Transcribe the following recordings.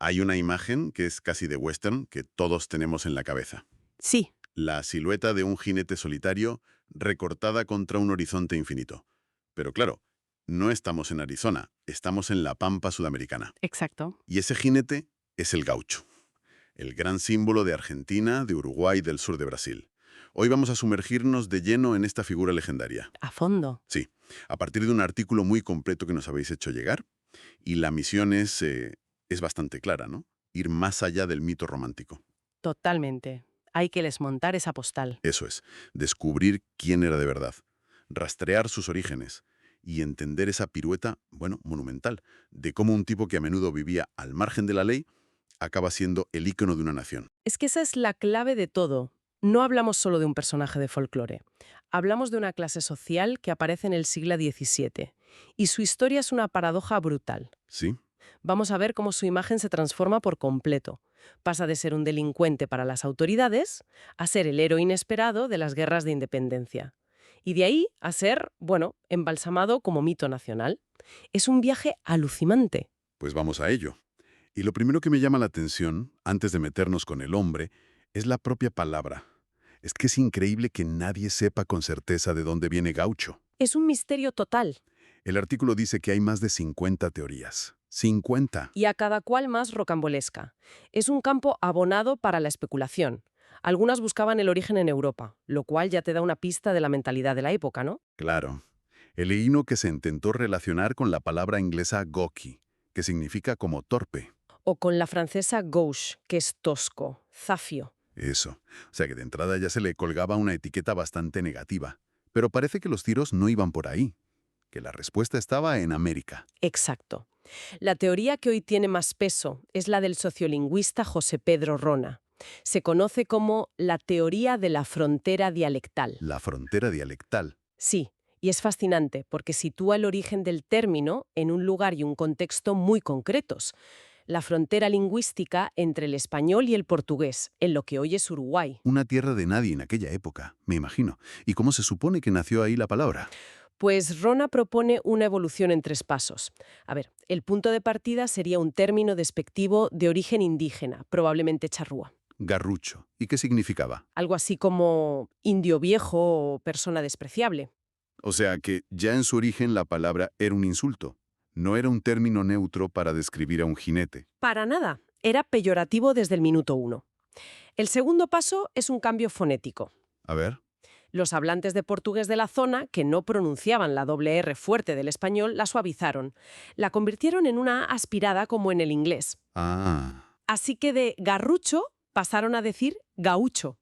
Hay una imagen que es casi de western que todos tenemos en la cabeza. Sí, La silueta de un jinete solitario recortada contra un horizonte infinito. Pero claro, no estamos en Arizona, estamos en la pampa sudamericana. exacto. Y ese jinete es el gaucho, el gran símbolo de Argentina, de Uruguay y del sur de Brasil. Hoy vamos a sumergirnos de lleno en esta figura legendaria. A fondo. Sí, a partir de un artículo muy completo que nos habéis hecho llegar, y la misión es bastante clara, ¿no? Ir más allá del mito romántico. Totalmente. Hay que desmontar esa postal. Eso es, descubrir quién era de verdad, rastrear sus orígenes y entender esa pirueta, bueno, monumental, de cómo un tipo que a menudo vivía al margen de la ley acaba siendo el ícono de una nación. Es que esa es la clave de todo. No hablamos solo de un personaje de folclore. Hablamos de una clase social que aparece en el siglo XVII. Y su historia es una paradoja brutal. ¿Sí? Vamos a ver cómo su imagen se transforma por completo. Pasa de ser un delincuente para las autoridades a ser el héroe inesperado de las guerras de independencia. Y de ahí a ser, bueno, embalsamado como mito nacional. Es un viaje alucinante. Pues vamos a ello. Y lo primero que me llama la atención, antes de meternos con el hombre, es la propia palabra. Es que es increíble que nadie sepa con certeza de dónde viene gaucho. Es un misterio total. El artículo dice que hay más de 50 teorías. ¡50! Y a cada cual más rocambolesca. Es un campo abonado para la especulación. Algunas buscaban el origen en Europa, lo cual ya te da una pista de la mentalidad de la época, ¿no? Claro. He leído que se intentó relacionar con la palabra inglesa gawky, que significa como torpe. O con la francesa gauche, que es tosco, zafio. Eso. O sea que de entrada ya se le colgaba una etiqueta bastante negativa. Pero parece que los tiros no iban por ahí, que la respuesta estaba en América. Exacto. La teoría que hoy tiene más peso es la del sociolingüista José Pedro Rona. Se conoce como la teoría de la frontera dialectal. La frontera dialectal. Sí, y es fascinante porque sitúa el origen del término en un lugar y un contexto muy concretos. La frontera lingüística entre el español y el portugués, en lo que hoy es Uruguay. Una tierra de nadie en aquella época, me imagino. ¿Y cómo se supone que nació ahí la palabra? Pues Rona propone una evolución en 3 pasos. A ver, el punto de partida sería un término despectivo de origen indígena, probablemente charrúa. Garrucho. ¿Y qué significaba? Algo así como indio viejo o persona despreciable. O sea que ya en su origen la palabra era un insulto. No era un término neutro para describir a un jinete. Para nada, era peyorativo desde el minuto 1. El segundo paso es un cambio fonético. A ver. Los hablantes de portugués de la zona, que no pronunciaban la doble R fuerte del español, la suavizaron. La convirtieron en una aspirada como en el inglés. Ah, Así que de garrucho pasaron a decir gaucho.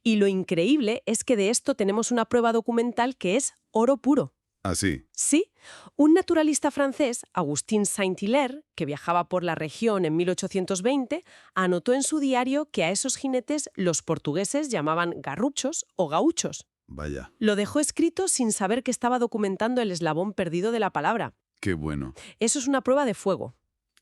Y lo increíble es que de esto tenemos una prueba documental que es oro puro. así. Sí, un naturalista francés, Augustin Saint-Hilaire, que viajaba por la región en 1820, anotó en su diario que a esos jinetes los portugueses llamaban garruchos o gauchos. Vaya, Lo dejó escrito sin saber que estaba documentando el eslabón perdido de la palabra. qué bueno. Eso es una prueba de fuego.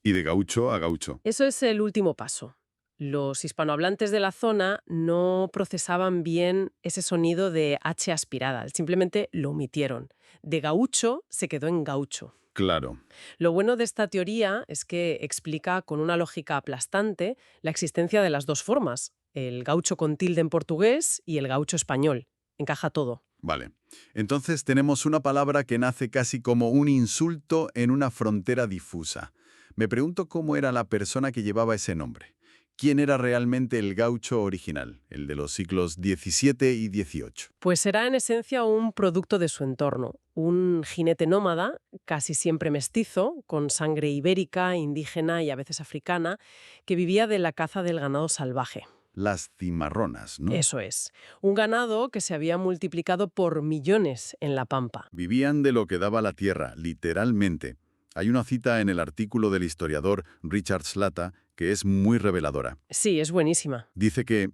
Y de gaucho a gaucho. Eso es el último paso. Los hispanohablantes de la zona no procesaban bien ese sonido de H aspirada, simplemente lo omitieron. De gaucho se quedó en gaucho. Claro. Lo bueno de esta teoría es que explica con una lógica aplastante la existencia de las dos formas, el gaucho con tilde en portugués y el gaucho español. Encaja todo. Vale. Entonces tenemos una palabra que nace casi como un insulto en una frontera difusa. Me pregunto cómo era la persona que llevaba ese nombre. ¿Quién era realmente el gaucho original, el de los siglos XVII y XVIII? Pues será en esencia un producto de su entorno, un jinete nómada, casi siempre mestizo, con sangre ibérica, indígena y a veces africana, que vivía de la caza del ganado salvaje. Las cimarronas, ¿no? Eso es, un ganado que se había multiplicado por millones en la pampa. Vivían de lo que daba la tierra, literalmente. Hay una cita en el artículo del historiador Richard Slatta que es muy reveladora. Sí, es buenísima. Dice que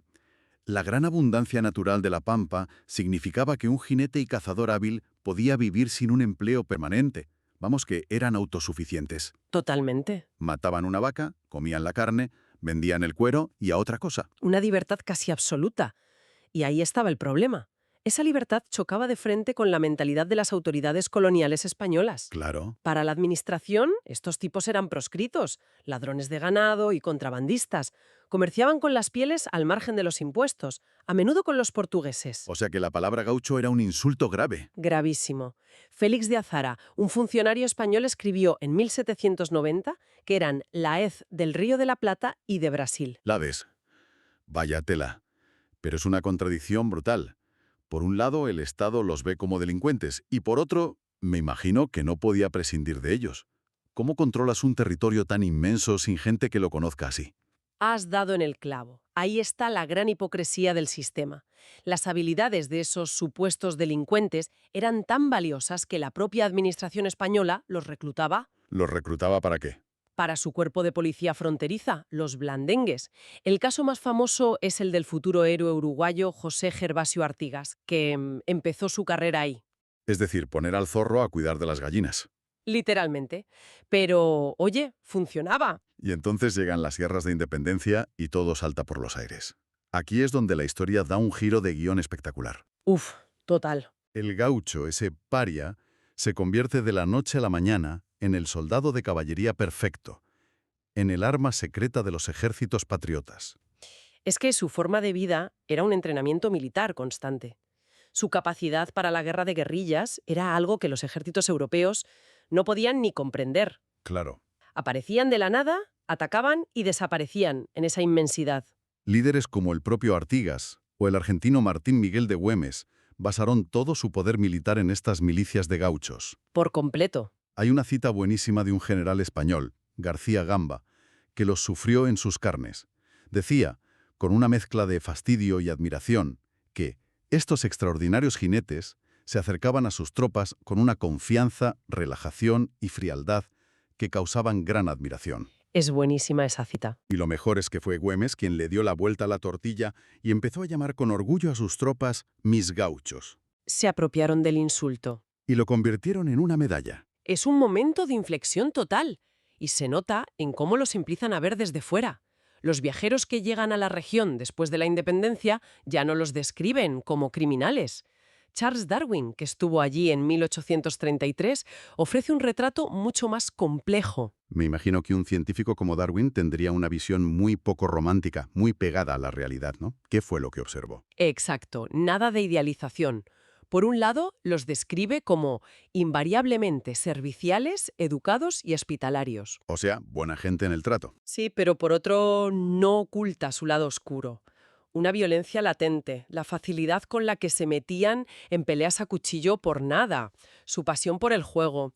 la gran abundancia natural de la pampa significaba que un jinete y cazador hábil podía vivir sin un empleo permanente. Vamos, que eran autosuficientes. Totalmente. Mataban una vaca, comían la carne, vendían el cuero y a otra cosa. Una libertad casi absoluta. Y ahí estaba el problema. Esa libertad chocaba de frente con la mentalidad de las autoridades coloniales españolas. Claro. Para la administración, estos tipos eran proscritos, ladrones de ganado y contrabandistas. Comerciaban con las pieles al margen de los impuestos, a menudo con los portugueses. O sea que la palabra gaucho era un insulto grave. Gravísimo. Félix de Azara, un funcionario español, escribió en 1790 que eran la hez del Río de la Plata y de Brasil. Lades. Vaya tela. Pero es una contradicción brutal. Por un lado, el Estado los ve como delincuentes y por otro, me imagino que no podía prescindir de ellos. ¿Cómo controlas un territorio tan inmenso sin gente que lo conozca así? Has dado en el clavo. Ahí está la gran hipocresía del sistema. Las habilidades de esos supuestos delincuentes eran tan valiosas que la propia administración española los reclutaba ¿Los reclutaba para qué? para su cuerpo de policía fronteriza, los blandengues. El caso más famoso es el del futuro héroe uruguayo José Gervasio Artigas, que empezó su carrera ahí. Es decir, poner al zorro a cuidar de las gallinas. Literalmente. Pero, oye, funcionaba. Y entonces llegan las guerras de independencia y todo salta por los aires. Aquí es donde la historia da un giro de guión espectacular. Uf, total. El gaucho, ese paria, se convierte de la noche a la mañana en el soldado de caballería perfecto, en el arma secreta de los ejércitos patriotas. Es que su forma de vida era un entrenamiento militar constante. Su capacidad para la guerra de guerrillas era algo que los ejércitos europeos no podían ni comprender. Claro. Aparecían de la nada, atacaban y desaparecían en esa inmensidad. Líderes como el propio Artigas o el argentino Martín Miguel de Güemes basaron todo su poder militar en estas milicias de gauchos. Por completo. Hay una cita buenísima de un general español, García Gamba, que los sufrió en sus carnes. Decía, con una mezcla de fastidio y admiración, que estos extraordinarios jinetes se acercaban a sus tropas con una confianza, relajación y frialdad que causaban gran admiración. Es buenísima esa cita. Y lo mejor es que fue Güemes quien le dio la vuelta a la tortilla y empezó a llamar con orgullo a sus tropas mis gauchos. Se apropiaron del insulto. Y lo convirtieron en una medalla. Es un momento de inflexión total y se nota en cómo los empiezan a ver desde fuera. Los viajeros que llegan a la región después de la independencia ya no los describen como criminales. Charles Darwin, que estuvo allí en 1833, ofrece un retrato mucho más complejo. Me imagino que un científico como Darwin tendría una visión muy poco romántica, muy pegada a la realidad, ¿no? ¿Qué fue lo que observó? Exacto, nada de idealización. Por un lado, los describe como invariablemente serviciales, educados y hospitalarios. O sea, buena gente en el trato. Sí, pero por otro, no oculta su lado oscuro. Una violencia latente, la facilidad con la que se metían en peleas a cuchillo por nada, su pasión por el juego.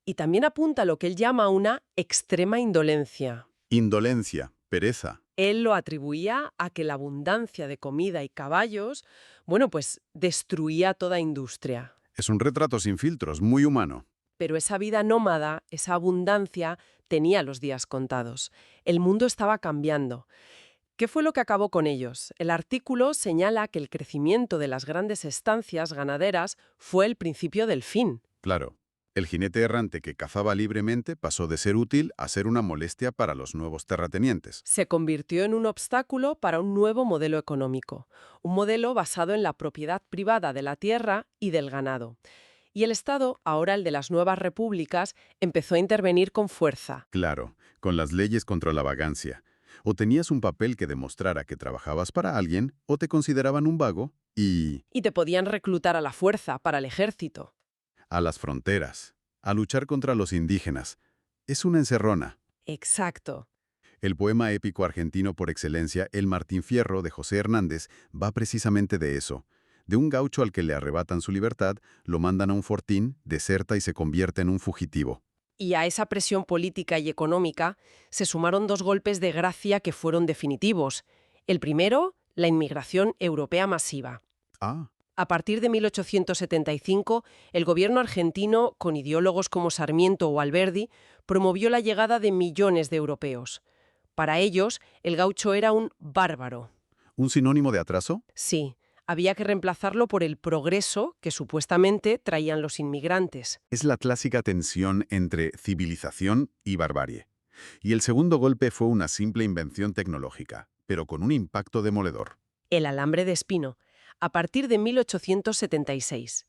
Y también apunta a lo que él llama una extrema indolencia. Indolencia, pereza. Él lo atribuía a que la abundancia de comida y caballos, pues destruía toda industria. Es un retrato sin filtros, muy humano. Pero esa vida nómada, esa abundancia, tenía los días contados. El mundo estaba cambiando. ¿Qué fue lo que acabó con ellos? El artículo señala que el crecimiento de las grandes estancias ganaderas fue el principio del fin. Claro. El jinete errante que cazaba libremente pasó de ser útil a ser una molestia para los nuevos terratenientes. Se convirtió en un obstáculo para un nuevo modelo económico, un modelo basado en la propiedad privada de la tierra y del ganado. Y el Estado, ahora el de las nuevas repúblicas, empezó a intervenir con fuerza. Claro, con las leyes contra la vagancia. O tenías un papel que demostrara que trabajabas para alguien, o te consideraban un vago y... Y te podían reclutar a la fuerza para el ejército. a las fronteras, a luchar contra los indígenas. Es una encerrona. Exacto. El poema épico argentino por excelencia, El Martín Fierro, de José Hernández, va precisamente de eso. De un gaucho al que le arrebatan su libertad, lo mandan a un fortín, deserta y se convierte en un fugitivo. Y a esa presión política y económica se sumaron dos golpes de gracia que fueron definitivos. El primero, la inmigración europea masiva. Ah, A partir de 1875, el gobierno argentino, con ideólogos como Sarmiento o Alberdi, promovió la llegada de millones de europeos. Para ellos, el gaucho era un bárbaro. ¿un sinónimo de atraso? Sí, había que reemplazarlo por el progreso que supuestamente traían los inmigrantes. Es la clásica tensión entre civilización y barbarie. Y el segundo golpe fue una simple invención tecnológica, pero con un impacto demoledor. El alambre de espino. a partir de 1876.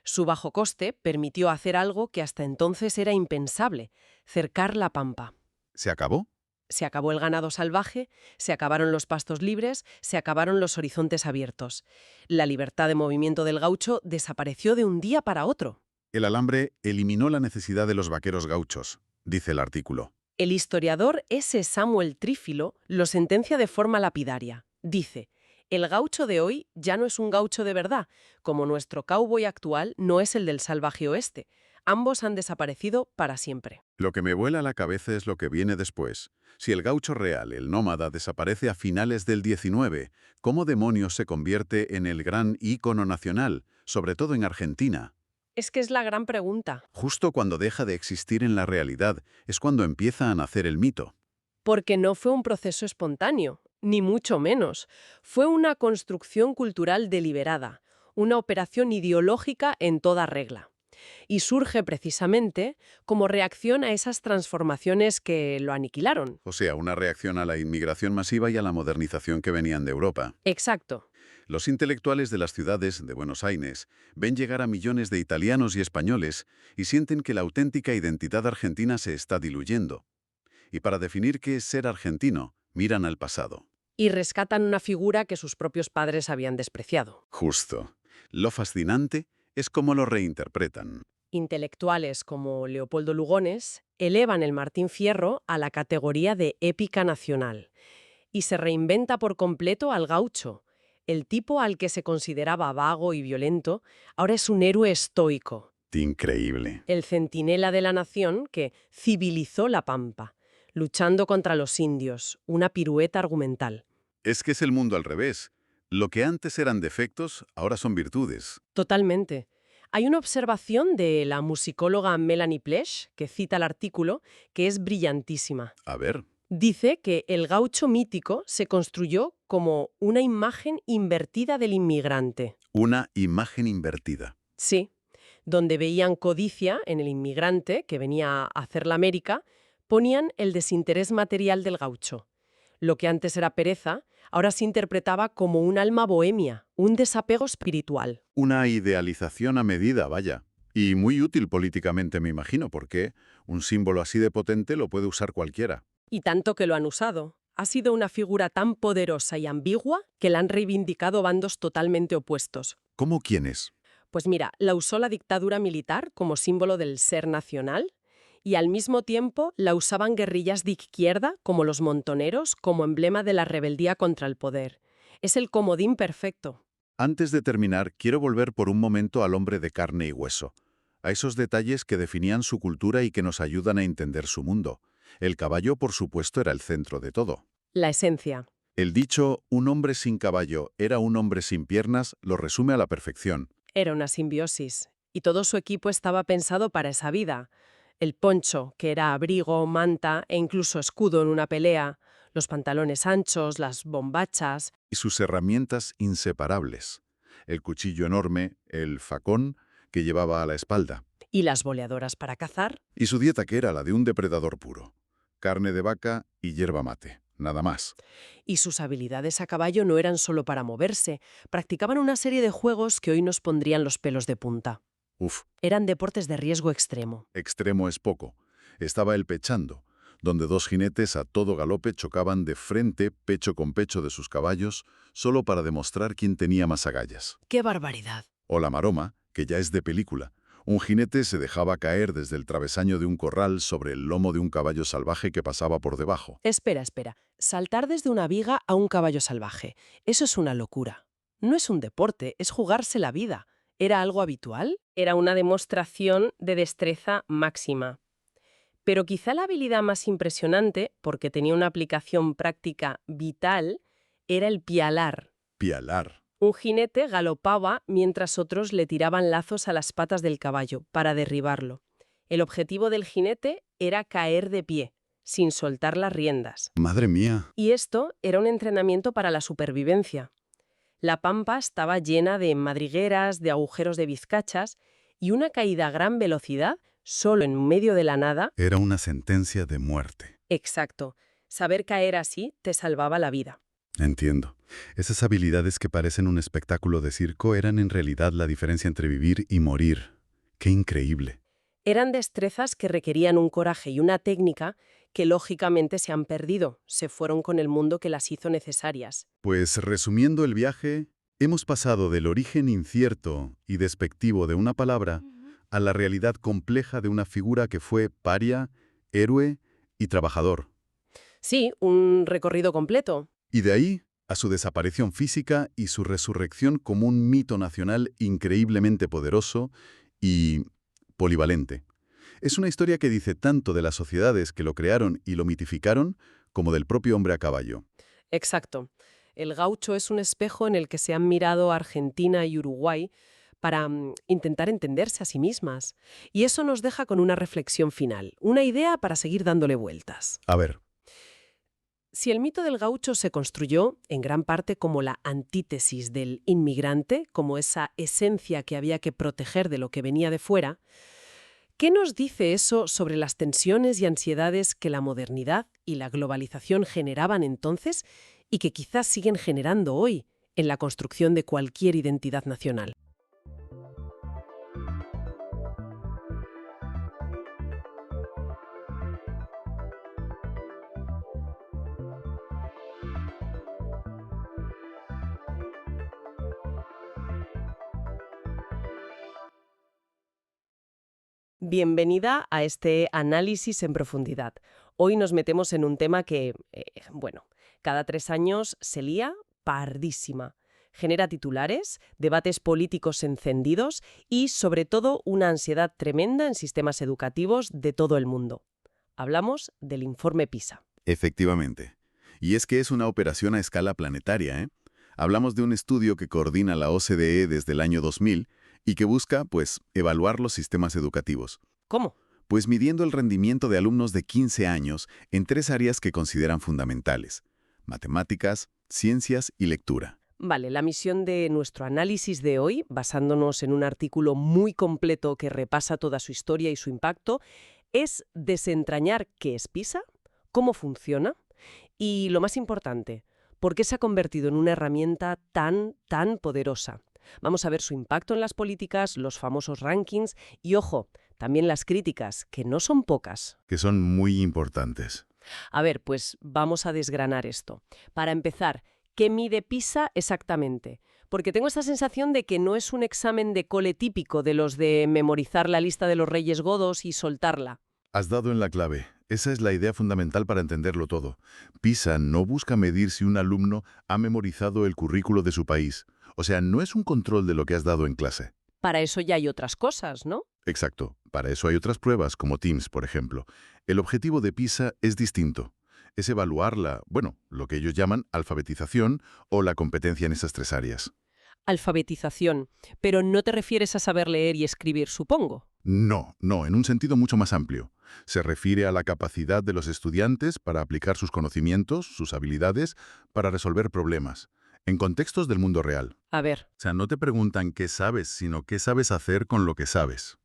Su bajo coste permitió hacer algo que hasta entonces era impensable: cercar la pampa. ¿Se acabó? Se acabó el ganado salvaje, se acabaron los pastos libres, se acabaron los horizontes abiertos. La libertad de movimiento del gaucho desapareció de un día para otro. El alambre eliminó la necesidad de los vaqueros gauchos, dice el artículo. El historiador S. Samuel Trífilo lo sentencia de forma lapidaria. Dice: el gaucho de hoy ya no es un gaucho de verdad, como nuestro cowboy actual no es el del salvaje oeste. Ambos han desaparecido para siempre. Lo que me vuela la cabeza es lo que viene después. Si el gaucho real, el nómada, desaparece a finales del 19, ¿cómo demonios se convierte en el gran ícono nacional, sobre todo en Argentina? Es que es la gran pregunta. Justo cuando deja de existir en la realidad es cuando empieza a nacer el mito. Porque no fue un proceso espontáneo, ni mucho menos. Fue una construcción cultural deliberada, una operación ideológica en toda regla. Y surge precisamente como reacción a esas transformaciones que lo aniquilaron. O sea, una reacción a la inmigración masiva y a la modernización que venían de Europa. Exacto. Los intelectuales de las ciudades de Buenos Aires ven llegar a millones de italianos y españoles y sienten que la auténtica identidad argentina se está diluyendo. Y para definir qué es ser argentino, miran al pasado. Y rescatan una figura que sus propios padres habían despreciado. Justo. Lo fascinante es cómo lo reinterpretan. Intelectuales como Leopoldo Lugones elevan el Martín Fierro a la categoría de épica nacional y se reinventa por completo al gaucho. El tipo al que se consideraba vago y violento ahora es un héroe estoico, Increíble. el centinela de la nación que civilizó la pampa, luchando contra los indios, una pirueta argumental. Es que es el mundo al revés. Lo que antes eran defectos, ahora son virtudes. Totalmente. Hay una observación de la musicóloga Melanie Plesch, que cita el artículo, que es brillantísima. A ver, Dice que el gaucho mítico se construyó como una imagen invertida del inmigrante. una imagen invertida. Sí, donde veían codicia en el inmigrante que venía a hacer la América, ponían el desinterés material del gaucho. Lo que antes era pereza, ahora se interpretaba como un alma bohemia, un desapego espiritual. Una idealización a medida, vaya. Y muy útil políticamente, me imagino, porque un símbolo así de potente lo puede usar cualquiera. Y tanto que lo han usado. Ha sido una figura tan poderosa y ambigua que la han reivindicado bandos totalmente opuestos. ¿Cómo quiénes? Pues mira, la usó la dictadura militar como símbolo del ser nacional y al mismo tiempo la usaban guerrillas de izquierda como los montoneros como emblema de la rebeldía contra el poder. Es el comodín perfecto. Antes de terminar, quiero volver por un momento al hombre de carne y hueso, a esos detalles que definían su cultura y que nos ayudan a entender su mundo. El caballo, por supuesto, era el centro de todo. La esencia. El dicho «un hombre sin caballo era un hombre sin piernas» lo resume a la perfección. Era una simbiosis y todo su equipo estaba pensado para esa vida. El poncho, que era abrigo, manta e incluso escudo en una pelea, los pantalones anchos, las bombachas. Y sus herramientas inseparables. El cuchillo enorme, el facón, que llevaba a la espalda. Y las boleadoras para cazar. Y su dieta, que era la de un depredador puro. Carne de vaca y yerba mate, nada más. Y sus habilidades a caballo no eran solo para moverse, practicaban una serie de juegos que hoy nos pondrían los pelos de punta. Uf, Eran deportes de riesgo extremo. extremo es poco. Estaba el pechando, donde dos jinetes a todo galope chocaban de frente, pecho con pecho de sus caballos, solo para demostrar quién tenía más agallas. ¡Qué barbaridad! O la maroma, que ya es de película. Un jinete se dejaba caer desde el travesaño de un corral sobre el lomo de un caballo salvaje que pasaba por debajo. Espera. Saltar desde una viga a un caballo salvaje. Eso es una locura. No es un deporte, es jugarse la vida. ¿Era algo habitual? Era una demostración de destreza máxima. Pero quizá la habilidad más impresionante, porque tenía una aplicación práctica vital, era el pialar. Pialar. Un jinete galopaba mientras otros le tiraban lazos a las patas del caballo para derribarlo. El objetivo del jinete era caer de pie, sin soltar las riendas. Madre mía. Y esto era un entrenamiento para la supervivencia. La pampa estaba llena de madrigueras, de agujeros de vizcachas, y una caída a gran velocidad, solo en medio de la nada. Era una sentencia de muerte. Exacto. Saber caer así te salvaba la vida. Entiendo. Esas habilidades que parecen un espectáculo de circo eran en realidad la diferencia entre vivir y morir. ¡Qué increíble! Eran destrezas que requerían un coraje y una técnica que lógicamente se han perdido, se fueron con el mundo que las hizo necesarias. Pues resumiendo el viaje, hemos pasado del origen incierto y despectivo de una palabra a la realidad compleja de una figura que fue paria, héroe y trabajador. Sí, un recorrido completo. Y de ahí a su desaparición física y su resurrección como un mito nacional increíblemente poderoso y polivalente. Es una historia que dice tanto de las sociedades que lo crearon y lo mitificaron, como del propio hombre a caballo. Exacto. El gaucho es un espejo en el que se han mirado Argentina y Uruguay para intentar entenderse a sí mismas. Y eso nos deja con una reflexión final, una idea para seguir dándole vueltas. A ver, Si el mito del gaucho se construyó en gran parte como la antítesis del inmigrante, como esa esencia que había que proteger de lo que venía de fuera, ¿qué nos dice eso sobre las tensiones y ansiedades que la modernidad y la globalización generaban entonces y que quizás siguen generando hoy en la construcción de cualquier identidad nacional? Bienvenida a este análisis en profundidad. Hoy nos metemos en un tema que, cada 3 años se lía pardísima. Genera titulares, debates políticos encendidos y, sobre todo, una ansiedad tremenda en sistemas educativos de todo el mundo. Hablamos del informe PISA. efectivamente. Y es que es una operación a escala planetaria, ¿eh? Hablamos de un estudio que coordina la OCDE desde el año 2000 y que busca, pues, evaluar los sistemas educativos. ¿Cómo? Pues midiendo el rendimiento de alumnos de 15 años en 3 áreas que consideran fundamentales: matemáticas, ciencias y lectura. Vale, la misión de nuestro análisis de hoy, basándonos en un artículo muy completo que repasa toda su historia y su impacto, es desentrañar qué es PISA, cómo funciona y, lo más importante, por qué se ha convertido en una herramienta tan poderosa. Vamos a ver su impacto en las políticas, los famosos rankings y, ojo, también las críticas, que no son pocas. Que son muy importantes. A ver, pues vamos a desgranar esto. Para empezar, ¿qué mide PISA exactamente? Porque tengo esta sensación de que no es un examen de cole típico de los de memorizar la lista de los Reyes Godos y soltarla. Has dado en la clave. Esa es la idea fundamental para entenderlo todo. PISA no busca medir si un alumno ha memorizado el currículo de su país. O sea, no es un control de lo que has dado en clase. Para eso ya hay otras cosas, ¿no? Exacto. Para eso hay otras pruebas, como TIMSS, por ejemplo. El objetivo de PISA es distinto. Es evaluar lo que ellos llaman alfabetización o la competencia en esas 3 áreas. Alfabetización. Pero no te refieres a saber leer y escribir, supongo. No, en un sentido mucho más amplio. Se refiere a la capacidad de los estudiantes para aplicar sus conocimientos, sus habilidades, para resolver problemas, en contextos del mundo real. A ver, O sea, no te preguntan qué sabes, sino qué sabes hacer con lo que sabes.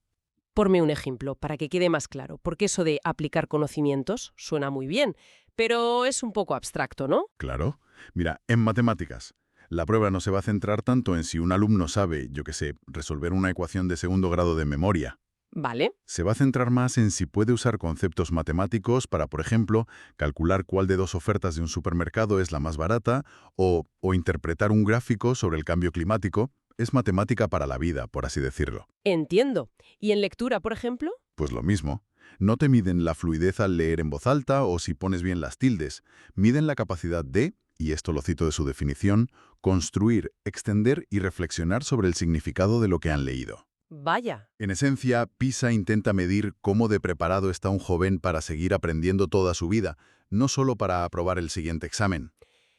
ponme un ejemplo para que quede más claro, porque eso de aplicar conocimientos suena muy bien, pero es un poco abstracto, ¿no? Claro. Mira, en matemáticas, la prueba no se va a centrar tanto en si un alumno sabe, yo qué sé, resolver una ecuación de segundo grado de memoria. Vale. Se va a centrar más en si puede usar conceptos matemáticos para, por ejemplo, calcular cuál de 2 ofertas de un supermercado es la más barata o interpretar un gráfico sobre el cambio climático. Es matemática para la vida, por así decirlo. Entiendo. ¿Y en lectura, por ejemplo? Pues lo mismo. No te miden la fluidez al leer en voz alta o si pones bien las tildes. Miden la capacidad de, y esto lo cito de su definición, construir, extender y reflexionar sobre el significado de lo que han leído. Vaya. En esencia, PISA intenta medir cómo de preparado está un joven para seguir aprendiendo toda su vida, no solo para aprobar el siguiente examen.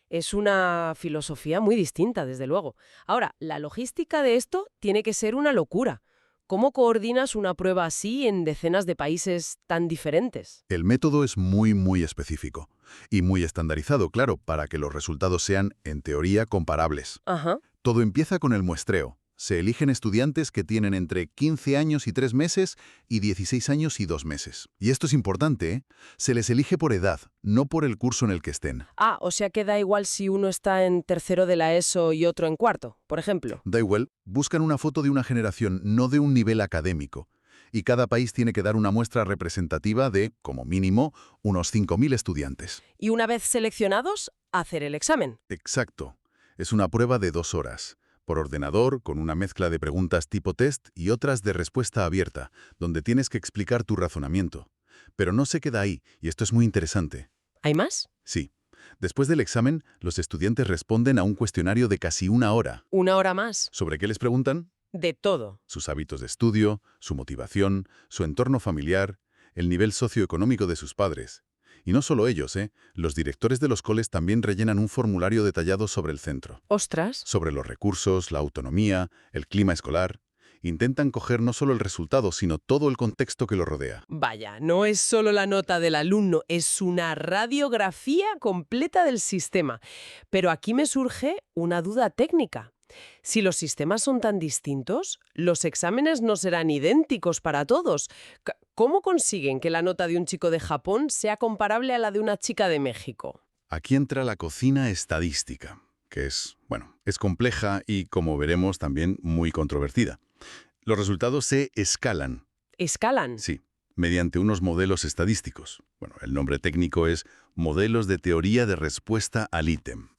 Es una filosofía muy distinta, desde luego. Ahora, la logística de esto tiene que ser una locura. ¿Cómo coordinas una prueba así en decenas de países tan diferentes? El método es muy específico y muy estandarizado, claro, para que los resultados sean, en teoría, comparables. Ajá. Todo empieza con el muestreo. Se eligen estudiantes que tienen entre 15 años y 3 meses y 16 años y 2 meses. Y esto es importante, ¿eh? Se les elige por edad, no por el curso en el que estén. Ah, o sea que da igual si uno está en tercero de la ESO y otro en cuarto, por ejemplo. Da igual, buscan una foto de una generación, no de un nivel académico. Y cada país tiene que dar una muestra representativa de, como mínimo, unos 5.000 estudiantes. Y una vez seleccionados, hacer el examen. Exacto. Es una prueba de 2 horas. Por ordenador, con una mezcla de preguntas tipo test y otras de respuesta abierta, donde tienes que explicar tu razonamiento. Pero no se queda ahí, y esto es muy interesante. ¿Hay más? Sí. Después del examen, los estudiantes responden a un cuestionario de casi 1 hora. ¿Una hora más? ¿Sobre qué les preguntan? De todo. Sus hábitos de estudio, su motivación, su entorno familiar, el nivel socioeconómico de sus padres. Y no solo ellos, los directores de los coles también rellenan un formulario detallado sobre el centro. Ostras. Sobre los recursos, la autonomía, el clima escolar. Intentan coger no solo el resultado, sino todo el contexto que lo rodea. Vaya, no es solo la nota del alumno, es una radiografía completa del sistema. Pero aquí me surge una duda técnica. Si los sistemas son tan distintos, los exámenes no serán idénticos para todos. ¿Cómo consiguen que la nota de un chico de Japón sea comparable a la de una chica de México? Aquí entra la cocina estadística, que es compleja y, como veremos, también muy controvertida. Los resultados se escalan. ¿Escalan? Sí, mediante unos modelos estadísticos. El nombre técnico es modelos de teoría de respuesta al ítem.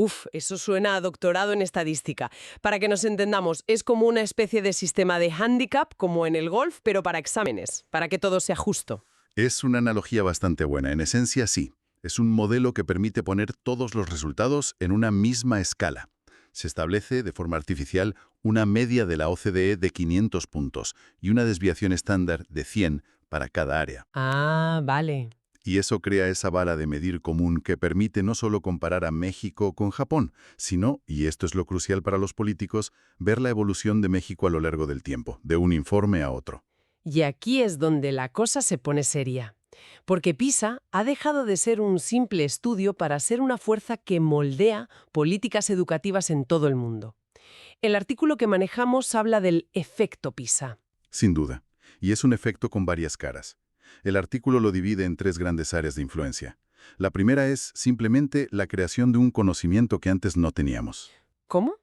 Uf, eso suena a doctorado en estadística. Para que nos entendamos, es como una especie de sistema de handicap, como en el golf, pero para exámenes, para que todo sea justo. Es una analogía bastante buena. En esencia, sí. Es un modelo que permite poner todos los resultados en una misma escala. Se establece, de forma artificial, una media de la OCDE de 500 puntos y una desviación estándar de 100 para cada área. Ah, vale. Y eso crea esa vara de medir común que permite no solo comparar a México con Japón, sino, y esto es lo crucial para los políticos, ver la evolución de México a lo largo del tiempo, de un informe a otro. Y aquí es donde la cosa se pone seria. Porque PISA ha dejado de ser un simple estudio para ser una fuerza que moldea políticas educativas en todo el mundo. El artículo que manejamos habla del efecto PISA. Sin duda. Y es un efecto con varias caras. El artículo lo divide en 3 grandes áreas de influencia. La primera es simplemente la creación de un conocimiento que antes no teníamos. ¿Cómo?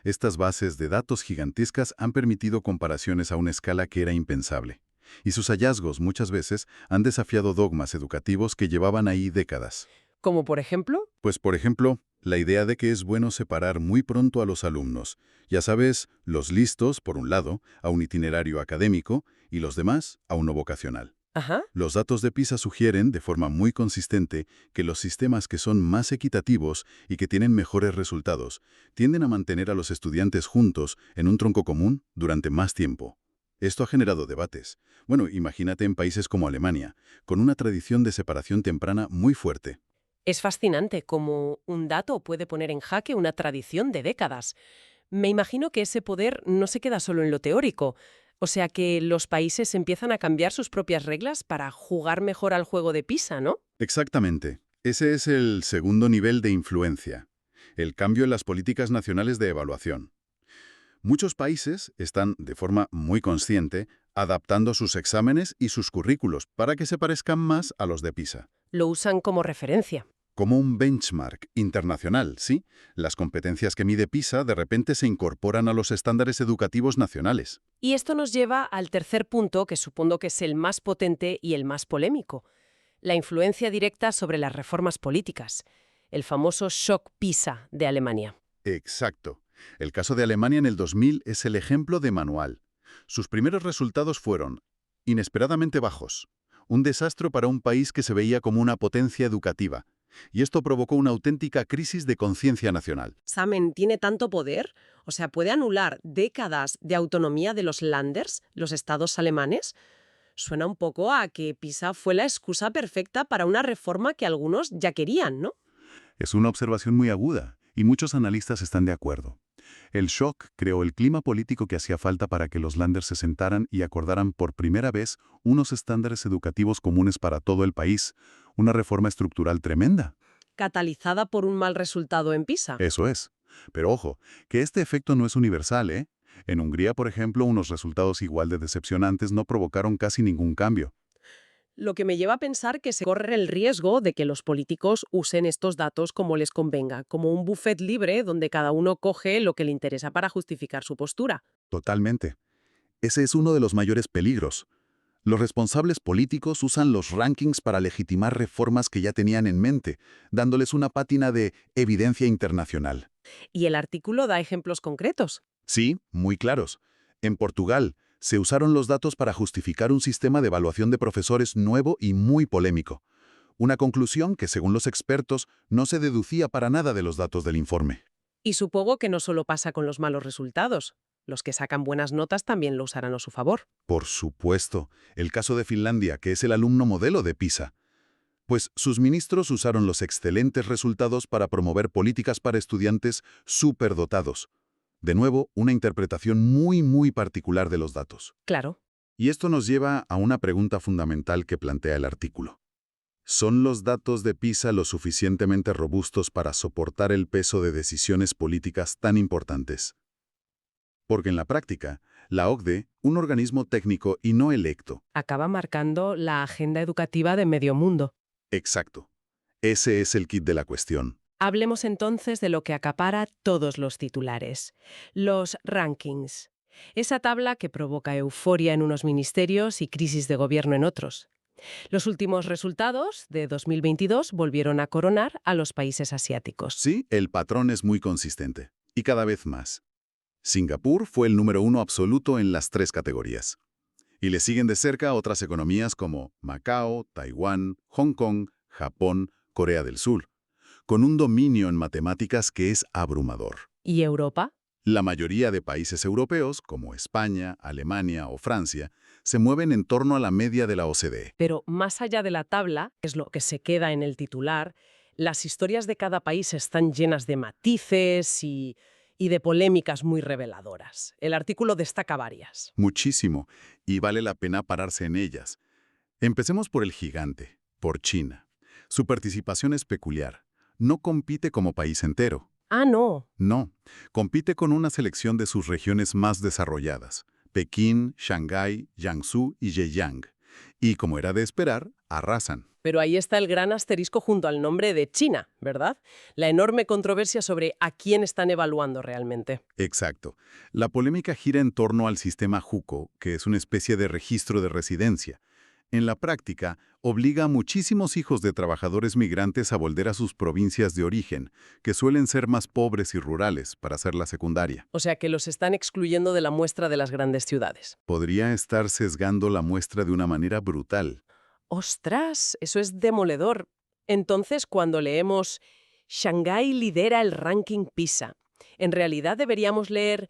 Estas bases de datos gigantescas han permitido comparaciones a una escala que era impensable. Y sus hallazgos muchas veces han desafiado dogmas educativos que llevaban ahí décadas. ¿Como por ejemplo? Pues, por ejemplo, la idea de que es bueno separar muy pronto a los alumnos. Ya sabes, los listos, por un lado, a un itinerario académico y los demás a uno vocacional. Ajá. Los datos de PISA sugieren, de forma muy consistente, que los sistemas que son más equitativos y que tienen mejores resultados tienden a mantener a los estudiantes juntos en un tronco común durante más tiempo. Esto ha generado debates. Imagínate en países como Alemania, con una tradición de separación temprana muy fuerte. Es fascinante cómo un dato puede poner en jaque una tradición de décadas. Me imagino que ese poder no se queda solo en lo teórico. O sea que los países empiezan a cambiar sus propias reglas para jugar mejor al juego de PISA, ¿no? Exactamente. Ese es el segundo nivel de influencia, el cambio en las políticas nacionales de evaluación. Muchos países están, de forma muy consciente, adaptando sus exámenes y sus currículos para que se parezcan más a los de PISA. Lo usan como referencia. Como un benchmark internacional, ¿sí? Las competencias que mide PISA de repente se incorporan a los estándares educativos nacionales. Y esto nos lleva al tercer punto, que supongo que es el más potente y el más polémico. La influencia directa sobre las reformas políticas. El famoso shock PISA de Alemania. Exacto. El caso de Alemania en el 2000 es el ejemplo de manual. Sus primeros resultados fueron inesperadamente bajos. Un desastre para un país que se veía como una potencia educativa. Y esto provocó una auténtica crisis de conciencia nacional. ¿Examen tiene tanto poder? O sea, ¿puede anular décadas de autonomía de los Länders, los estados alemanes? Suena un poco a que PISA fue la excusa perfecta para una reforma que algunos ya querían, ¿no? Es una observación muy aguda, y muchos analistas están de acuerdo. El shock creó el clima político que hacía falta para que los Länder se sentaran y acordaran por primera vez unos estándares educativos comunes para todo el país, una reforma estructural tremenda. Catalizada por un mal resultado en PISA. Eso es. Pero ojo, que este efecto no es universal, ¿eh? En Hungría, por ejemplo, unos resultados igual de decepcionantes no provocaron casi ningún cambio. Lo que me lleva a pensar que se corre el riesgo de que los políticos usen estos datos como les convenga, como un buffet libre donde cada uno coge lo que le interesa para justificar su postura. Totalmente. Ese es uno de los mayores peligros. Los responsables políticos usan los rankings para legitimar reformas que ya tenían en mente, dándoles una pátina de evidencia internacional. Y el artículo da ejemplos concretos. Sí, muy claros. En Portugal, se usaron los datos para justificar un sistema de evaluación de profesores nuevo y muy polémico. Una conclusión que, según los expertos, no se deducía para nada de los datos del informe. Y supongo que no solo pasa con los malos resultados. Los que sacan buenas notas también lo usarán a su favor. Por supuesto, el caso de Finlandia, que es el alumno modelo de PISA. Pues sus ministros usaron los excelentes resultados para promover políticas para estudiantes superdotados. De nuevo, una interpretación muy particular de los datos. Claro. Y esto nos lleva a una pregunta fundamental que plantea el artículo. ¿Son los datos de PISA lo suficientemente robustos para soportar el peso de decisiones políticas tan importantes? Porque en la práctica, la OCDE, un organismo técnico y no electo. Acaba marcando la agenda educativa de medio mundo. Exacto. Ese es el kit de la cuestión. Hablemos entonces de lo que acapara todos los titulares. Los rankings. Esa tabla que provoca euforia en unos ministerios y crisis de gobierno en otros. Los últimos resultados de 2022 volvieron a coronar a los países asiáticos. Sí, el patrón es muy consistente. Y cada vez más. Singapur fue el número 1 absoluto en las 3 categorías. Y le siguen de cerca otras economías como Macao, Taiwán, Hong Kong, Japón, Corea del Sur, con un dominio en matemáticas que es abrumador. ¿Y Europa? La mayoría de países europeos, como España, Alemania o Francia, se mueven en torno a la media de la OCDE. Pero más allá de la tabla, que es lo que se queda en el titular, las historias de cada país están llenas de matices y de polémicas muy reveladoras. El artículo destaca varias. Muchísimo, y vale la pena pararse en ellas. Empecemos por el gigante, por China. Su participación es peculiar. No compite como país entero. Ah, no. No, compite con una selección de sus regiones más desarrolladas, Pekín, Shanghái, Jiangsu y Zhejiang. Y como era de esperar, arrasan. Pero ahí está el gran asterisco junto al nombre de China, ¿verdad? La enorme controversia sobre a quién están evaluando realmente. Exacto. La polémica gira en torno al sistema JUCO, que es una especie de registro de residencia. En la práctica, obliga a muchísimos hijos de trabajadores migrantes a volver a sus provincias de origen, que suelen ser más pobres y rurales, para hacer la secundaria. O sea que los están excluyendo de la muestra de las grandes ciudades. Podría estar sesgando la muestra de una manera brutal. ¡Ostras! Eso es demoledor. Entonces, cuando leemos Shanghái lidera el ranking PISA, en realidad deberíamos leer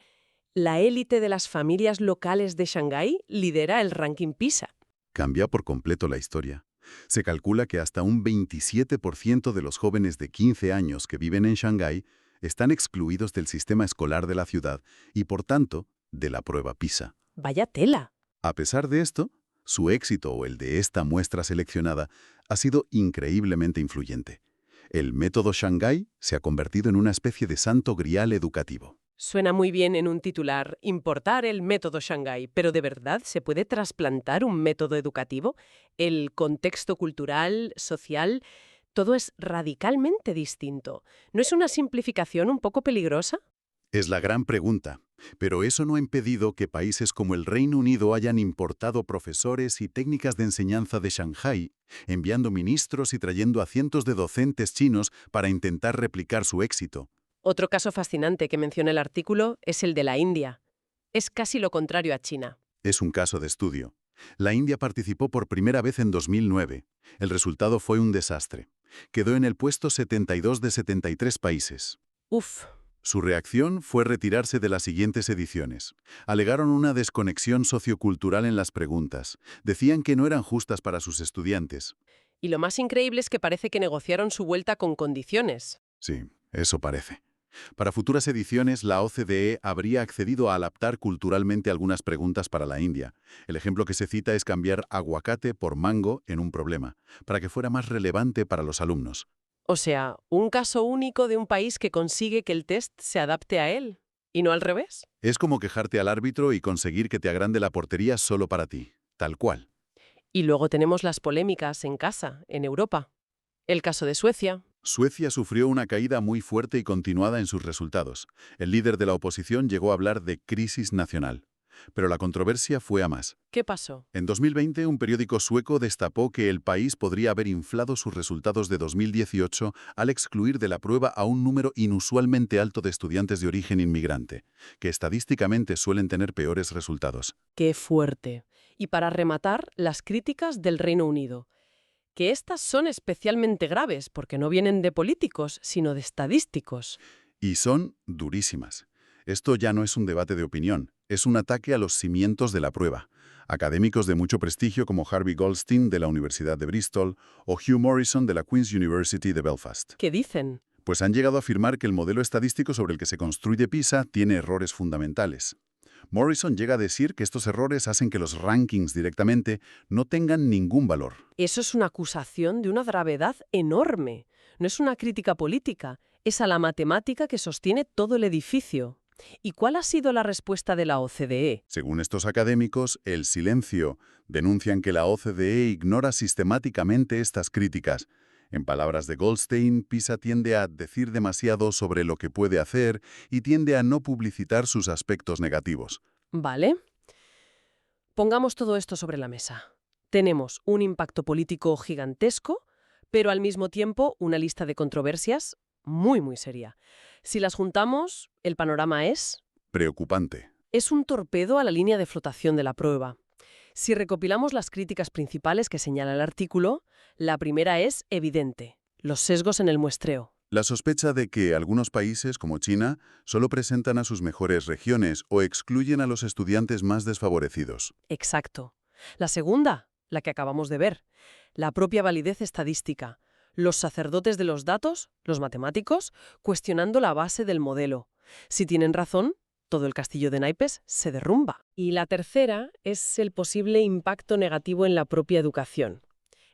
la élite de las familias locales de Shanghái lidera el ranking PISA. Cambia por completo la historia. Se calcula que hasta un 27% de los jóvenes de 15 años que viven en Shanghái están excluidos del sistema escolar de la ciudad y, por tanto, de la prueba PISA. ¡Vaya tela! A pesar de esto, su éxito o el de esta muestra seleccionada ha sido increíblemente influyente. El método Shanghái se ha convertido en una especie de santo grial educativo. Suena muy bien en un titular, importar el método Shanghái, pero ¿de verdad se puede trasplantar un método educativo? El contexto cultural, social, todo es radicalmente distinto. ¿No es una simplificación un poco peligrosa? Es la gran pregunta, pero eso no ha impedido que países como el Reino Unido hayan importado profesores y técnicas de enseñanza de Shanghái, enviando ministros y trayendo a cientos de docentes chinos para intentar replicar su éxito. Otro caso fascinante que menciona el artículo es el de la India. Es casi lo contrario a China. Es un caso de estudio. La India participó por primera vez en 2009. El resultado fue un desastre. Quedó en el puesto 72 de 73 países. Uf. Su reacción fue retirarse de las siguientes ediciones. Alegaron una desconexión sociocultural en las preguntas. Decían que no eran justas para sus estudiantes. Y lo más increíble es que parece que negociaron su vuelta con condiciones. Sí, eso parece. Para futuras ediciones, la OCDE habría accedido a adaptar culturalmente algunas preguntas para la India. El ejemplo que se cita es cambiar aguacate por mango en un problema, para que fuera más relevante para los alumnos. O sea, un caso único de un país que consigue que el test se adapte a él. ¿Y no al revés? Es como quejarte al árbitro y conseguir que te agrande la portería solo para ti. Tal cual. Y luego tenemos las polémicas en casa, en Europa. El caso de Suecia. Suecia sufrió una caída muy fuerte y continuada en sus resultados. El líder de la oposición llegó a hablar de crisis nacional. Pero la controversia fue a más. ¿Qué pasó? En 2020, un periódico sueco destapó que el país podría haber inflado sus resultados de 2018 al excluir de la prueba a un número inusualmente alto de estudiantes de origen inmigrante, que estadísticamente suelen tener peores resultados. ¡Qué fuerte! Y para rematar, las críticas del Reino Unido. Que estas son especialmente graves porque no vienen de políticos, sino de estadísticos. Y son durísimas. Esto ya no es un debate de opinión, es un ataque a los cimientos de la prueba. Académicos de mucho prestigio como Harvey Goldstein de la Universidad de Bristol o Hugh Morrison de la Queen's University de Belfast. ¿Qué dicen? Pues han llegado a afirmar que el modelo estadístico sobre el que se construye PISA tiene errores fundamentales. Morrison llega a decir que estos errores hacen que los rankings directamente no tengan ningún valor. Eso es una acusación de una gravedad enorme. No es una crítica política, es a la matemática que sostiene todo el edificio. ¿Y cuál ha sido la respuesta de la OCDE? Según estos académicos, el silencio. Denuncian que la OCDE ignora sistemáticamente estas críticas. En palabras de Goldstein, PISA tiende a decir demasiado sobre lo que puede hacer y tiende a no publicitar sus aspectos negativos. Vale. Pongamos todo esto sobre la mesa. Tenemos un impacto político gigantesco, pero al mismo tiempo una lista de controversias muy seria. Si las juntamos, el panorama es Preocupante. un torpedo a la línea de flotación de la prueba. Si recopilamos las críticas principales que señala el artículo, la primera es evidente: los sesgos en el muestreo. La sospecha de que algunos países, como China, solo presentan a sus mejores regiones o excluyen a los estudiantes más desfavorecidos. Exacto. La segunda, la que acabamos de ver, la propia validez estadística. Los sacerdotes de los datos, los matemáticos, cuestionando la base del modelo. Si tienen razón, todo el castillo de naipes se derrumba. Y la tercera es el posible impacto negativo en la propia educación.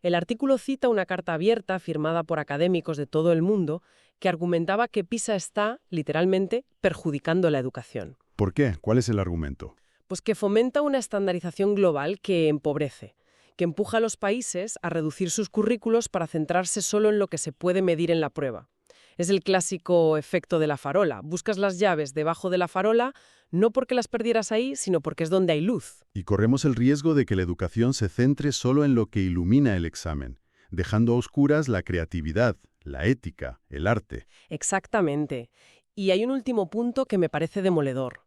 El artículo cita una carta abierta firmada por académicos de todo el mundo que argumentaba que PISA está, literalmente, perjudicando la educación. ¿Por qué? ¿Cuál es el argumento? Pues que fomenta una estandarización global que empobrece, que empuja a los países a reducir sus currículos para centrarse solo en lo que se puede medir en la prueba. Es el clásico efecto de la farola. Buscas las llaves debajo de la farola, no porque las perdieras ahí, sino porque es donde hay luz. Y corremos el riesgo de que la educación se centre solo en lo que ilumina el examen, dejando a oscuras la creatividad, la ética, el arte. Exactamente. Y hay un último punto que me parece demoledor.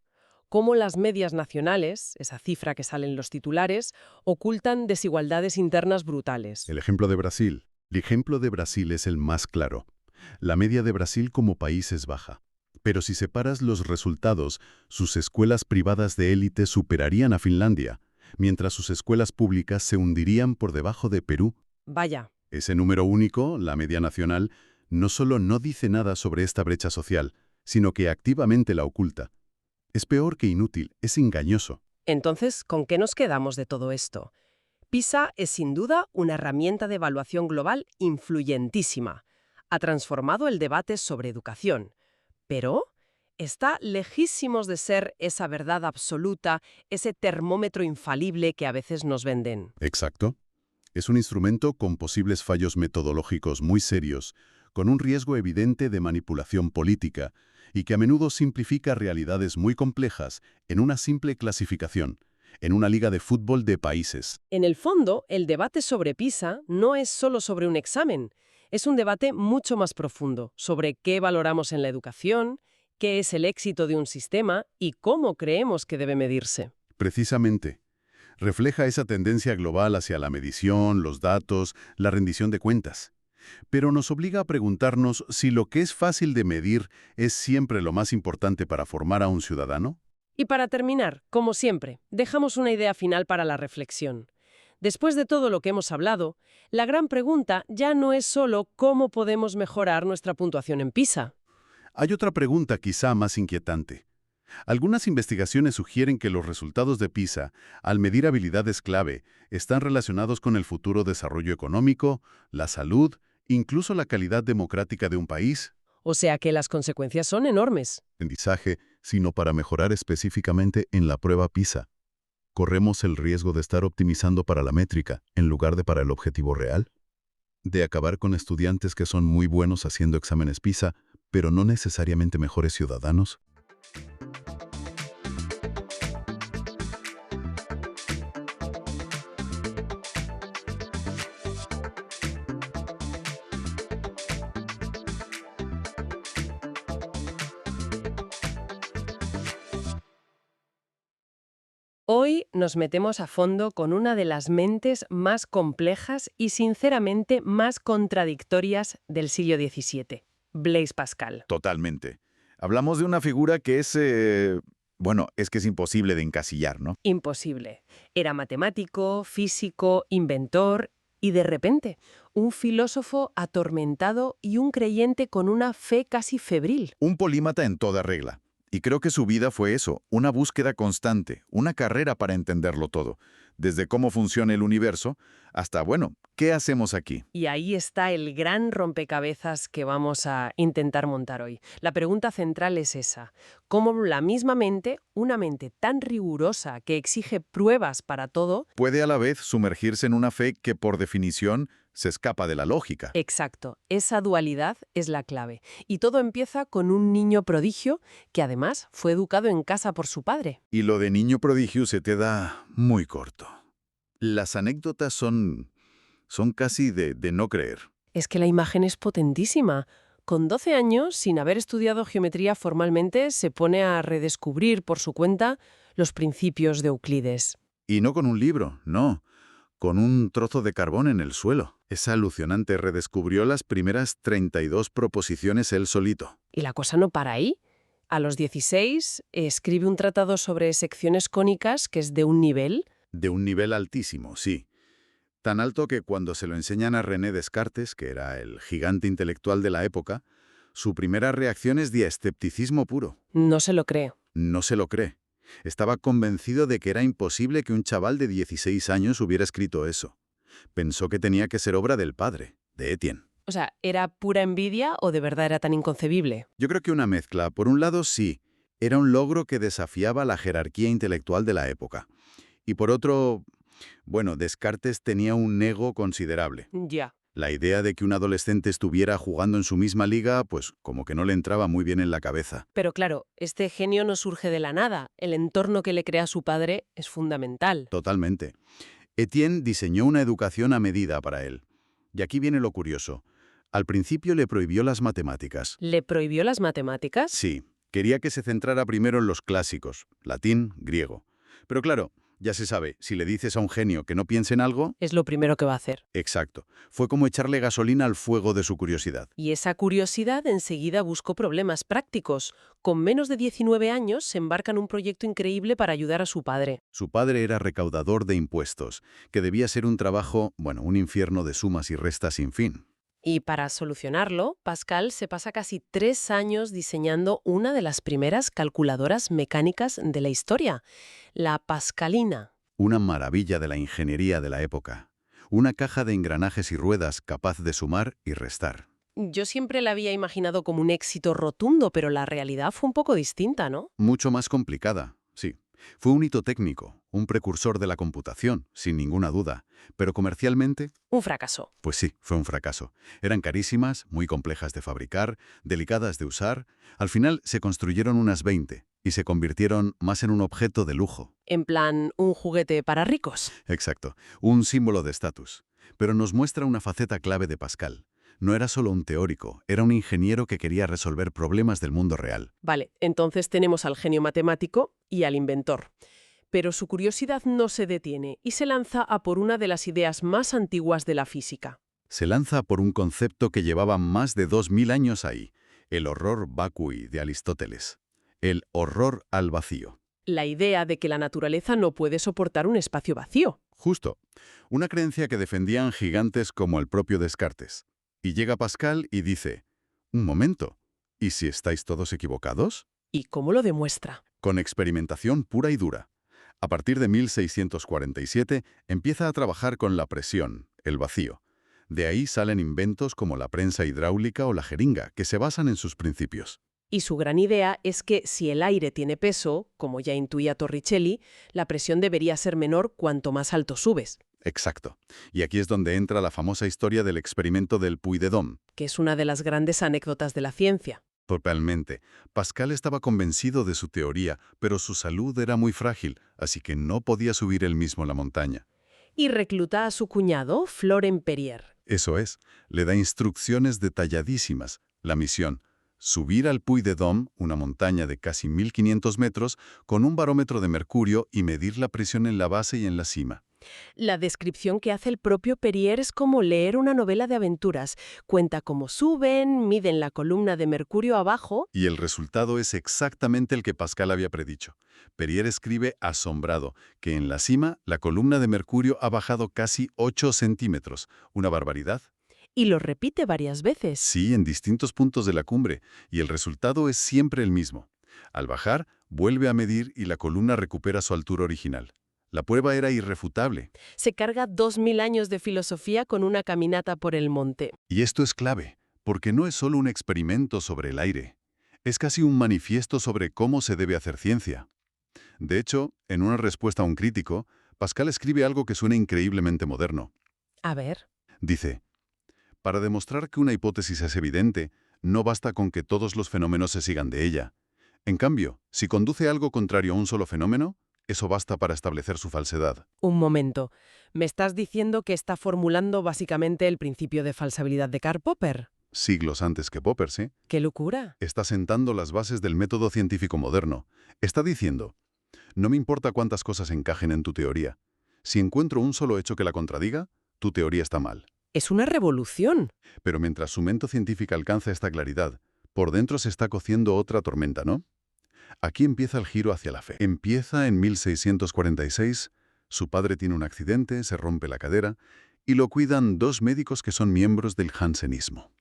Cómo las medias nacionales, esa cifra que sale en los titulares, ocultan desigualdades internas brutales. El ejemplo de Brasil. El ejemplo de Brasil es el más claro. La media de Brasil como país es baja. Pero si separas los resultados, sus escuelas privadas de élite superarían a Finlandia, mientras sus escuelas públicas se hundirían por debajo de Perú. Vaya. Ese número único, la media nacional, no solo no dice nada sobre esta brecha social, sino que activamente la oculta. Es peor que inútil, es engañoso. Entonces, ¿con qué nos quedamos de todo esto? PISA es sin duda una herramienta de evaluación global influyentísima. Ha transformado el debate sobre educación. Pero está lejísimos de ser esa verdad absoluta, ese termómetro infalible que a veces nos venden. Exacto. Es un instrumento con posibles fallos metodológicos muy serios, con un riesgo evidente de manipulación política, y que a menudo simplifica realidades muy complejas en una simple clasificación, en una liga de fútbol de países. En el fondo, el debate sobre PISA no es solo sobre un examen. Es un debate mucho más profundo sobre qué valoramos en la educación, qué es el éxito de un sistema y cómo creemos que debe medirse. Precisamente. Refleja esa tendencia global hacia la medición, los datos, la rendición de cuentas. Pero nos obliga a preguntarnos si lo que es fácil de medir es siempre lo más importante para formar a un ciudadano. Y para terminar, como siempre, dejamos una idea final para la reflexión. Después de todo lo que hemos hablado, la gran pregunta ya no es solo cómo podemos mejorar nuestra puntuación en PISA. Hay otra pregunta quizá más inquietante. Algunas investigaciones sugieren que los resultados de PISA, al medir habilidades clave, están relacionados con el futuro desarrollo económico, la salud, incluso la calidad democrática de un país. O sea que las consecuencias son enormes. Aprendizaje, sino para mejorar específicamente en la prueba PISA. ¿Corremos el riesgo de estar optimizando para la métrica en lugar de para el objetivo real? ¿De acabar con estudiantes que son muy buenos haciendo exámenes PISA, pero no necesariamente mejores ciudadanos? Hoy nos metemos a fondo con una de las mentes más complejas y sinceramente más contradictorias del siglo XVII, Blaise Pascal. Totalmente. Hablamos de una figura que es, es que es imposible de encasillar, ¿no? Imposible. Era matemático, físico, inventor y de repente un filósofo atormentado y un creyente con una fe casi febril. Un polímata en toda regla. Y creo que su vida fue eso, una búsqueda constante, una carrera para entenderlo todo, desde cómo funciona el universo hasta, ¿qué hacemos aquí? Y ahí está el gran rompecabezas que vamos a intentar montar hoy. La pregunta central es esa: ¿cómo la misma mente, una mente tan rigurosa que exige pruebas para todo, Puede a la vez sumergirse en una fe que, por definición, se escapa de la lógica. Exacto, esa dualidad es la clave. Y todo empieza con un niño prodigio que además fue educado en casa por su padre. Y lo de niño prodigio se te da muy corto. Las anécdotas son casi de no creer. Es que la imagen es potentísima. Con 12 años, sin haber estudiado geometría formalmente, se pone a redescubrir por su cuenta los principios de Euclides. Y no con un libro, no. Con un trozo de carbón en el suelo. Es alucinante, redescubrió las primeras 32 proposiciones él solito. Y la cosa no para ahí. A los 16 escribe un tratado sobre secciones cónicas que es de un nivel. De un nivel altísimo, sí. Tan alto que cuando se lo enseñan a René Descartes, que era el gigante intelectual de la época, su primera reacción es de escepticismo puro. No se lo cree. No se lo cree. Estaba convencido de que era imposible que un chaval de 16 años hubiera escrito eso. Pensó que tenía que ser obra del padre, de Etienne. O sea, ¿era pura envidia o de verdad era tan inconcebible? Yo creo que una mezcla. Por un lado, sí, era un logro que desafiaba la jerarquía intelectual de la época. Y por otro, Descartes tenía un ego considerable. Ya. La idea de que un adolescente estuviera jugando en su misma liga, pues como que no le entraba muy bien en la cabeza. Pero claro, este genio no surge de la nada. El entorno que le crea su padre es fundamental. Totalmente. Etienne diseñó una educación a medida para él. Y aquí viene lo curioso. Al principio le prohibió las matemáticas. ¿Le prohibió las matemáticas? Sí, quería que se centrara primero en los clásicos, latín, griego. Pero claro, ya se sabe, si le dices a un genio que no piense en algo... Es lo primero que va a hacer. Exacto. Fue como echarle gasolina al fuego de su curiosidad. Y esa curiosidad enseguida buscó problemas prácticos. Con menos de 19 años se embarca en un proyecto increíble para ayudar a su padre. Su padre era recaudador de impuestos, que debía ser un trabajo, un infierno de sumas y restas sin fin. Y para solucionarlo, Pascal se pasa casi 3 años diseñando una de las primeras calculadoras mecánicas de la historia, la Pascalina. Una maravilla de la ingeniería de la época. Una caja de engranajes y ruedas capaz de sumar y restar. Yo siempre la había imaginado como un éxito rotundo, pero la realidad fue un poco distinta, ¿no? Mucho más complicada, sí. Fue un hito técnico, un precursor de la computación, sin ninguna duda. Pero comercialmente... Un fracaso. Pues sí, fue un fracaso. Eran carísimas, muy complejas de fabricar, delicadas de usar. Al final se construyeron unas 20 y se convirtieron más en un objeto de lujo. En plan, un juguete para ricos. Exacto, un símbolo de estatus. Pero nos muestra una faceta clave de Pascal. No era solo un teórico, era un ingeniero que quería resolver problemas del mundo real. Vale, entonces tenemos al genio matemático y al inventor. Pero su curiosidad no se detiene y se lanza a por una de las ideas más antiguas de la física. Se lanza por un concepto que llevaba más de 2000 años ahí, el horror vacui de Aristóteles. El horror al vacío. La idea de que la naturaleza no puede soportar un espacio vacío. Justo. Una creencia que defendían gigantes como el propio Descartes. Y llega Pascal y dice, un momento, ¿y si estáis todos equivocados? ¿Y cómo lo demuestra? Con experimentación pura y dura. A partir de 1647 empieza a trabajar con la presión, el vacío. De ahí salen inventos como la prensa hidráulica o la jeringa, que se basan en sus principios. Y su gran idea es que si el aire tiene peso, como ya intuía Torricelli, la presión debería ser menor cuanto más alto subes, Exacto. Y aquí es donde entra la famosa historia del experimento del Puy de Dôme. que es una de las grandes anécdotas de la ciencia. Totalmente. Pascal estaba convencido de su teoría, pero su salud era muy frágil, así que no podía subir él mismo la montaña. Y recluta a su cuñado, Florent Perrier. Eso es, le da instrucciones detalladísimas. La misión: subir al Puy de Dôme, una montaña de casi 1500 metros, con un barómetro de mercurio y medir la presión en la base y en la cima. La descripción que hace el propio Perrier es como leer una novela de aventuras. Cuenta cómo suben, miden la columna de mercurio abajo. Y el resultado es exactamente el que Pascal había predicho. Perrier escribe asombrado que en la cima la columna de mercurio ha bajado casi 8 centímetros. Una barbaridad. Y lo repite varias veces. Sí, en distintos puntos de la cumbre, y el resultado es siempre el mismo. Al bajar, vuelve a medir y la columna recupera su altura original. La prueba era irrefutable. Se carga 2000 años de filosofía con una caminata por el monte. Y esto es clave, porque no es solo un experimento sobre el aire. Es casi un manifiesto sobre cómo se debe hacer ciencia. De hecho, en una respuesta a un crítico, Pascal escribe algo que suena increíblemente moderno. A ver. Dice: para demostrar que una hipótesis es evidente, no basta con que todos los fenómenos se sigan de ella. En cambio, si conduce algo contrario a un solo fenómeno, eso basta para establecer su falsedad. Un momento. ¿Me estás diciendo que está formulando básicamente el principio de falsabilidad de Karl Popper? Siglos antes que Popper, ¿sí? ¡Qué locura! Está sentando las bases del método científico moderno. Está diciendo: no me importa cuántas cosas encajen en tu teoría. Si encuentro un solo hecho que la contradiga, tu teoría está mal. Es una revolución. Pero mientras su mente científica alcanza esta claridad, por dentro se está cociendo otra tormenta, ¿no? Aquí empieza el giro hacia la fe. Empieza en 1646, su padre tiene un accidente, se rompe la cadera, y lo cuidan dos médicos que son miembros del jansenismo.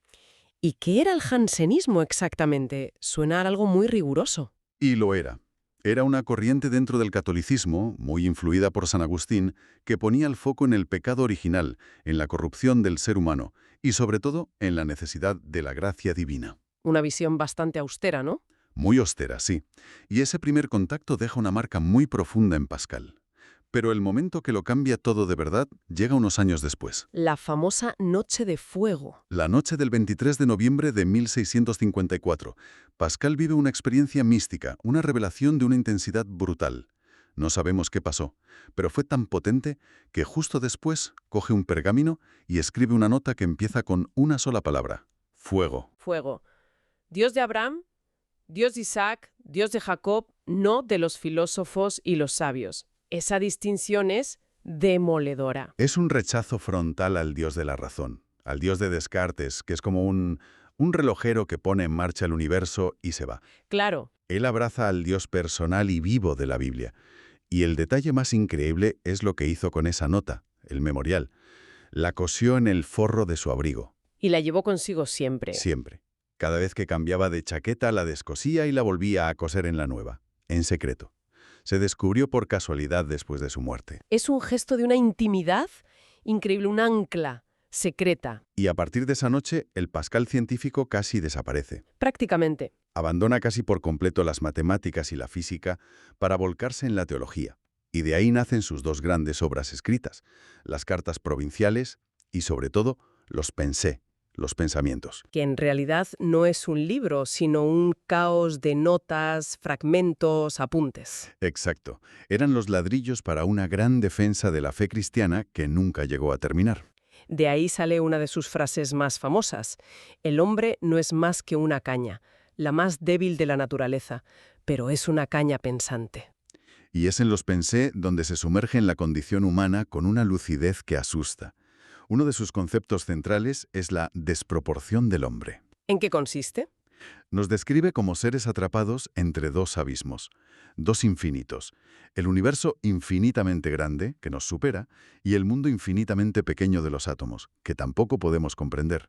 ¿Y qué era el jansenismo exactamente? Suena a algo muy riguroso. Y lo era. Era una corriente dentro del catolicismo, muy influida por San Agustín, que ponía el foco en el pecado original, en la corrupción del ser humano, y sobre todo en la necesidad de la gracia divina. Una visión bastante austera, ¿no? Muy austera, sí. Y ese primer contacto deja una marca muy profunda en Pascal. Pero el momento que lo cambia todo de verdad llega unos años después. La famosa Noche de Fuego. La noche del 23 de noviembre de 1654, Pascal vive una experiencia mística, una revelación de una intensidad brutal. No sabemos qué pasó, pero fue tan potente que justo después coge un pergamino y escribe una nota que empieza con una sola palabra: fuego. Fuego. Dios de Abraham, Dios de Isaac, Dios de Jacob, no de los filósofos y los sabios. Esa distinción es demoledora. Es un rechazo frontal al Dios de la razón, al Dios de Descartes, que es como un relojero que pone en marcha el universo y se va. Claro, Él abraza al Dios personal y vivo de la Biblia. Y el detalle más increíble es lo que hizo con esa nota, el memorial. La cosió en el forro de su abrigo. y la llevó consigo siempre. Siempre. Cada vez que cambiaba de chaqueta la descosía y la volvía a coser en la nueva, en secreto. Se descubrió por casualidad después de su muerte. Es un gesto de una intimidad increíble, un ancla secreta, Y a partir de esa noche, el Pascal científico casi desaparece. prácticamente. Abandona casi por completo las matemáticas y la física para volcarse en la teología. Y de ahí nacen sus dos grandes obras escritas, las cartas provinciales y, sobre todo, los pensées, los pensamientos. Que en realidad no es un libro, sino un caos de notas, fragmentos, apuntes. Exacto. Eran los ladrillos para una gran defensa de la fe cristiana que nunca llegó a terminar. De ahí sale una de sus frases más famosas. El hombre no es más que una caña, la más débil de la naturaleza, pero es una caña pensante. Y es en los pensées donde se sumerge en la condición humana con una lucidez que asusta. Uno de sus conceptos centrales es la desproporción del hombre. ¿En qué consiste? Nos describe como seres atrapados entre dos abismos, dos infinitos, el universo infinitamente grande, que nos supera, y el mundo infinitamente pequeño de los átomos, que tampoco podemos comprender.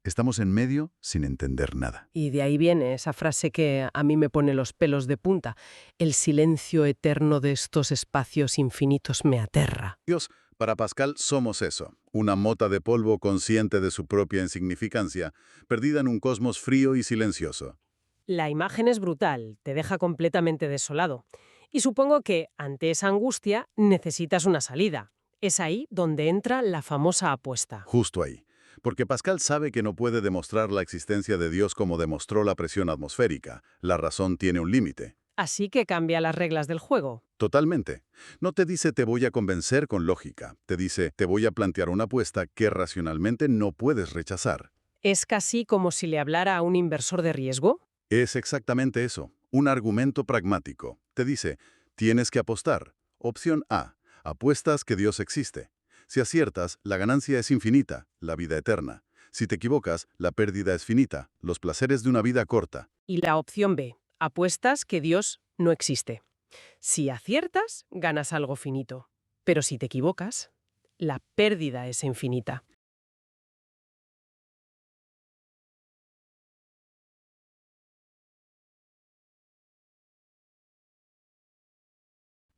Estamos en medio sin entender nada. Y de ahí viene esa frase que a mí me pone los pelos de punta. El silencio eterno de estos espacios infinitos me aterra. Dios, para Pascal somos eso, una mota de polvo consciente de su propia insignificancia, perdida en un cosmos frío y silencioso. La imagen es brutal, te deja completamente desolado. Y supongo que, ante esa angustia, necesitas una salida. Es ahí donde entra la famosa apuesta. Justo ahí. Porque Pascal sabe que no puede demostrar la existencia de Dios como demostró la presión atmosférica. La razón tiene un límite. Así que cambia las reglas del juego. Totalmente. No te dice te voy a convencer con lógica. Te dice te voy a plantear una apuesta que racionalmente no puedes rechazar. Es casi como si le hablara a un inversor de riesgo. Es exactamente eso. Un argumento pragmático. Te dice, tienes que apostar. Opción A. Apuestas que Dios existe. Si aciertas, la ganancia es infinita, la vida eterna. Si te equivocas, la pérdida es finita, los placeres de una vida corta. Y la opción B, apuestas que Dios no existe. Si aciertas, ganas algo finito. Pero si te equivocas, la pérdida es infinita.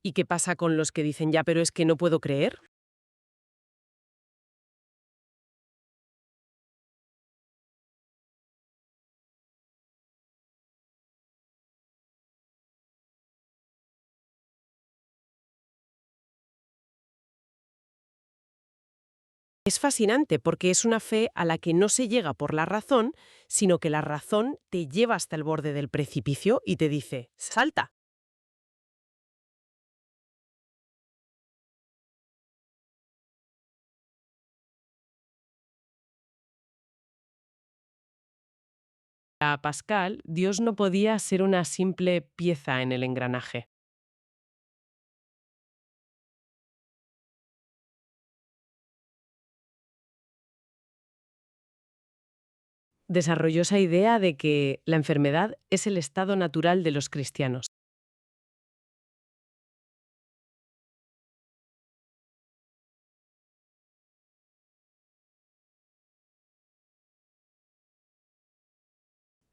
¿Y qué pasa con los que dicen ya, pero es que no puedo creer? Es fascinante porque es una fe a la que no se llega por la razón, sino que la razón te lleva hasta el borde del precipicio y te dice, ¡salta! Para Pascal, Dios no podía ser una simple pieza en el engranaje. Desarrolló esa idea de que la enfermedad es el estado natural de los cristianos.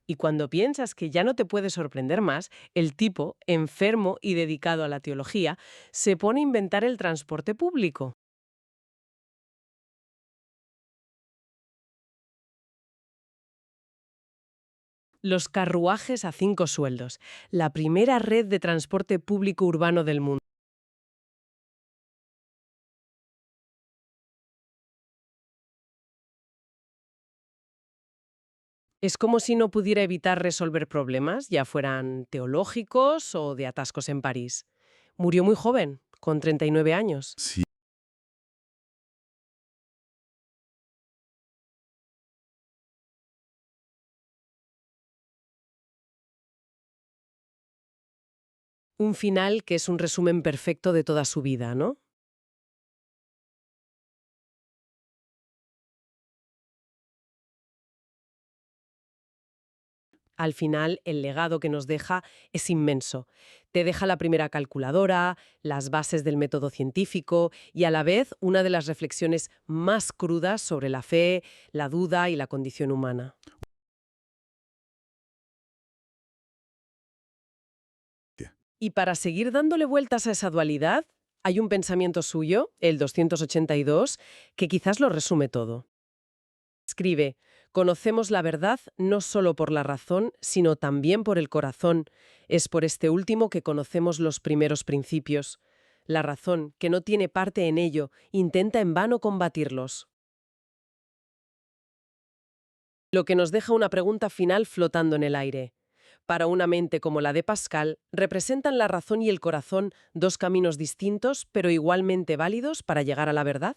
Y cuando piensas que ya no te puede sorprender más, el tipo, enfermo y dedicado a la teología, se pone a inventar el transporte público. Los carruajes a 5 sueldos, la primera red de transporte público urbano del mundo. Es como si no pudiera evitar resolver problemas, ya fueran teológicos o de atascos en París. Murió muy joven, con 39 años. Sí. Un final que es un resumen perfecto de toda su vida, ¿no? Al final, el legado que nos deja es inmenso. Te deja la primera calculadora, las bases del método científico y a la vez una de las reflexiones más crudas sobre la fe, la duda y la condición humana. Y para seguir dándole vueltas a esa dualidad, hay un pensamiento suyo, el 282, que quizás lo resume todo. Escribe, conocemos la verdad no solo por la razón, sino también por el corazón. Es por este último que conocemos los primeros principios. La razón, que no tiene parte en ello, intenta en vano combatirlos. Lo que nos deja una pregunta final flotando en el aire. Para una mente como la de Pascal, ¿representan la razón y el corazón dos caminos distintos, pero igualmente válidos para llegar a la verdad?